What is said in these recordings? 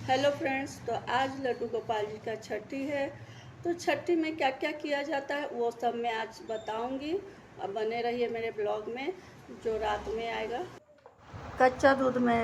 Hello friends, तो आज लड्डू गोपाल जी का छठी है। तो छठी में क्या क्या किया जाता है वो सब मैं आज बताऊंगी। अब बने रहिए मेरे ब्लॉग में जो रात में आएगा। कच्चा दूध मैं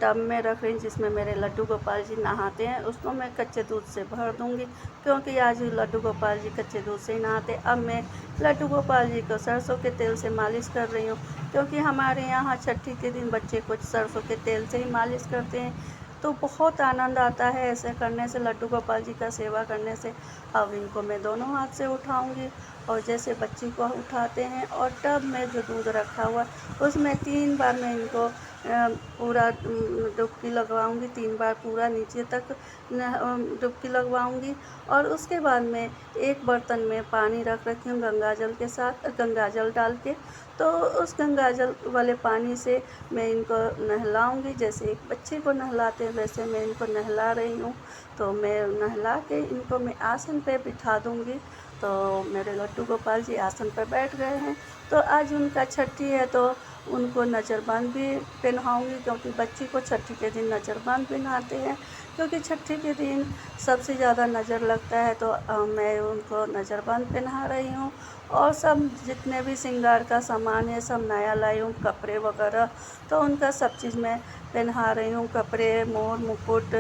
टब में रख रही हूँ जिसमें मेरे लड्डू गोपाल जी नहाते हैं, उसको मैं कच्चे दूध से भर दूंगी क्योंकि आज लड्डू गोपाल जी कच्चे दूध से ही नहाते। अब मैं लड्डू गोपाल जी को सरसों के तेल से मालिश कर रही हूँ क्योंकि हमारे यहाँ छठी के दिन बच्चे कुछ सरसों के तेल से ही मालिश करते हैं, तो बहुत आनंद आता है ऐसे करने से, लड्डू गोपाल जी का सेवा करने से। अब इनको मैं दोनों हाथ से उठाऊंगी और जैसे बच्ची को उठाते हैं, और टब में जो दूध रखा हुआ उसमें 3 बार मैं इनको पूरा डुबकी लगवाऊंगी, 3 बार पूरा नीचे तक डुबकी लगवाऊंगी। और उसके बाद में एक बर्तन में पानी रख रखी हूँ गंगा जल के साथ, गंगा जल डाल के। तो उस गंगा जल वाले पानी से मैं इनको नहलाऊंगी, जैसे एक बच्चे को नहलाते हैं वैसे मैं इनको नहला रही हूँ। तो मैं नहला के इनको मैं आसन पे बिठा दूंगी। तो मेरे लड्डू गोपाल जी आसन पर बैठ गए हैं। तो आज उनका छठी है तो उनको नज़रबंद भी पहनाऊँगी क्योंकि बच्ची को छठी के दिन नज़रबंद पहनाते हैं, क्योंकि छठी के दिन सबसे ज़्यादा नज़र लगता है। तो मैं उनको नज़रबंद पहना रही हूँ। और सब जितने भी श्रृंगार का सामान है सब नया लाई हूँ, कपड़े वगैरह, तो उनका सब चीज़ मैं पहना रही हूँ। कपड़े, मोर मुकुट,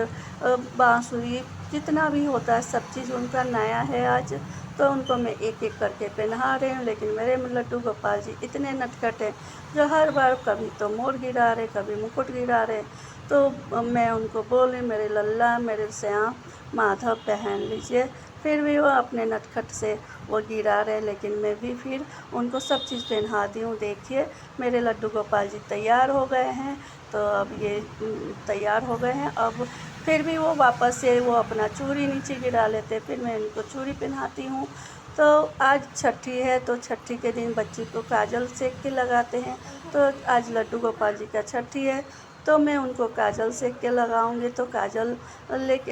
बाँसुरी, जितना भी होता है सब चीज़ उनका नया है आज। तो उनको मैं एक एक करके पहना रही हूँ। लेकिन मेरे लड्डू गोपाल जी इतने नटखट हैं जो हर बार कभी तो मोर गिरा रहे, कभी मुकुट गिरा रहे। तो मैं उनको बोल रही, मेरे लल्ला, मेरे श्याम माधव पहन लीजिए। फिर भी वो अपने नटखट से वो गिरा रहे, लेकिन मैं भी फिर उनको सब चीज़ पहना दी हूँ। देखिए मेरे लड्डू गोपाल जी तैयार हो गए हैं। तो अब ये तैयार हो गए हैं। अब फिर भी वो वापस से वो अपना चूड़ी नीचे गिरा लेते, फिर मैं इनको चूड़ी पहनाती हूँ। तो आज छठी है तो छठी के दिन बच्ची को काजल सेक के लगाते हैं। तो आज लड्डू गोपाल जी का छठी है तो मैं उनको काजल सेक के लगाऊंगी। तो काजल लेके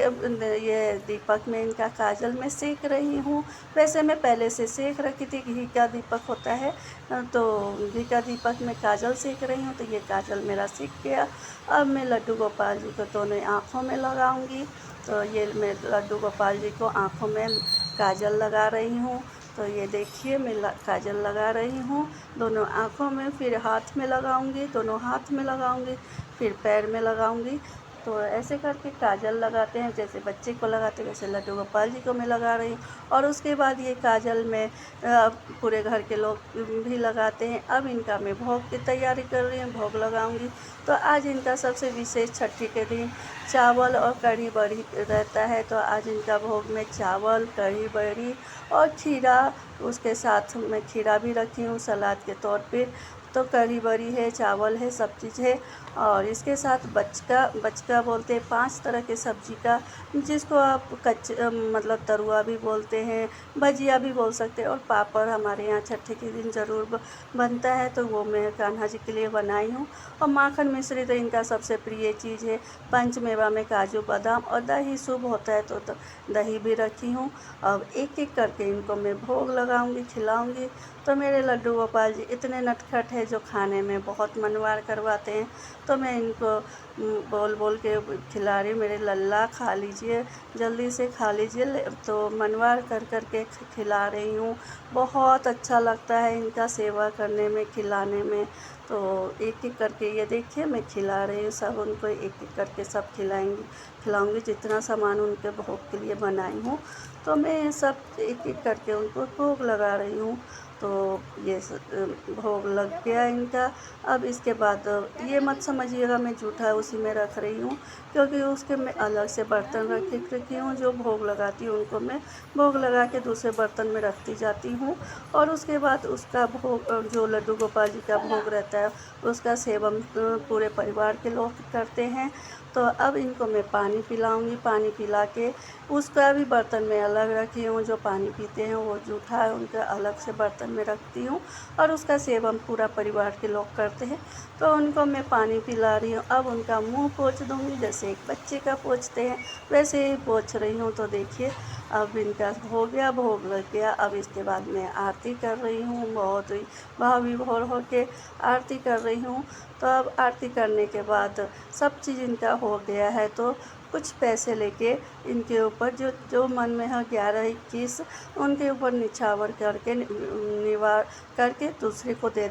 ये दीपक में इनका काजल मैं सेक रही हूँ। वैसे मैं पहले से सेक रखी थी, घी का दीपक होता है, तो घी का दीपक में काजल सेक रही हूँ। तो ये काजल मेरा सीख गया। अब मैं लड्डू गोपाल जी को दोनों आँखों में लगाऊंगी। तो ये मैं लड्डू गोपाल जी को आँखों में काजल लगा रही हूँ। तो ये देखिए मैं काजल लगा रही हूँ दोनों आँखों में, फिर हाथ में लगाऊंगी, दोनों हाथ में लगाऊंगी, फिर पैर में लगाऊंगी। तो ऐसे करके काजल लगाते हैं, जैसे बच्चे को लगाते हैं वैसे लड्डू गोपाल जी को मैं लगा रही हूँ। और उसके बाद ये काजल में पूरे घर के लोग भी लगाते हैं। अब इनका मैं भोग की तैयारी कर रही हूँ, भोग लगाऊंगी। तो आज इनका सबसे विशेष छठी के दिन चावल और कढ़ी बड़ी रहता है। तो आज इनका भोग में चावल, कढ़ी बड़ी और खीरा, उसके साथ में खीरा भी रखी हूँ सलाद के तौर पे। तो कढ़ी बड़ी है, चावल है, सब चीज़ है। और इसके साथ बचका, बचका बोलते हैं 5 तरह के सब्जी का, जिसको आप मतलब तरुआ भी बोलते हैं, भजिया भी बोल सकते हैं। और पापड़ हमारे यहाँ छठी के दिन ज़रूर बनता है, तो वो मैं कान्हा जी के लिए बनाई हूँ। और माखन मिश्री तो इनका सबसे प्रिय चीज़ है। पंचमेवा में काजू बादाम और दही शुभ होता है, तो दही भी रखी हूँ। अब एक एक करके इनको मैं भोग लगाऊंगी, खिलाऊंगी। तो मेरे लड्डू गोपाल जी इतने नटखट है जो खाने में बहुत मनवार करवाते हैं। तो मैं इनको बोल बोल के खिला रही हूँ, मेरे लल्ला खा लीजिए, जल्दी से खा लीजिए। तो मनवार कर कर के खिला रही हूँ। बहुत अच्छा लगता है इनका सेवा करने में, खिलाने में। तो एक एक करके ये देखिए मैं खिला रही हूँ, सब उनको एक एक करके सब खिलाऊंगी जितना सामान उनके भोग के लिए बनाई हूँ। तो मैं सब एक एक करके उनको भोग लगा रही हूँ। तो ये भोग लग गया इनका। अब इसके बाद ये मत समझिएगा मैं जूठा उसी में रख रही हूँ, क्योंकि उसके मैं अलग से बर्तन रखी हूँ। जो भोग लगाती हूँ उनको मैं भोग लगा के दूसरे बर्तन में रखती जाती हूँ। और उसके बाद उसका भोग, जो लड्डू गोपाल जी का भोग रहता है उसका सेवन पूरे परिवार के लोग करते हैं। तो अब इनको मैं पानी पिलाऊंगी, पानी पिला के उसका भी बर्तन में अलग रखी हूँ। जो पानी पीते हैं वो जूठा है उनका अलग से बर्तन में रखती हूँ, और उसका सेवन पूरा परिवार के लोग करते हैं। तो उनको मैं पानी पिला रही हूँ। अब उनका मुंह पोंछ दूँगी, जैसे एक बच्चे का पोंछते हैं वैसे ही पोंछ रही हूँ। तो देखिए अब इनका हो गया, भोग लग गया। अब इसके बाद मैं आरती कर रही हूँ, बहुत ही भाव विभोर होके आरती कर रही हूँ। तो अब आरती करने के बाद सब चीज़ इनका हो गया है, तो कुछ पैसे लेके इनके ऊपर जो मन में है 11-21 उनके ऊपर निछावर करके निवार करके दूसरे को दे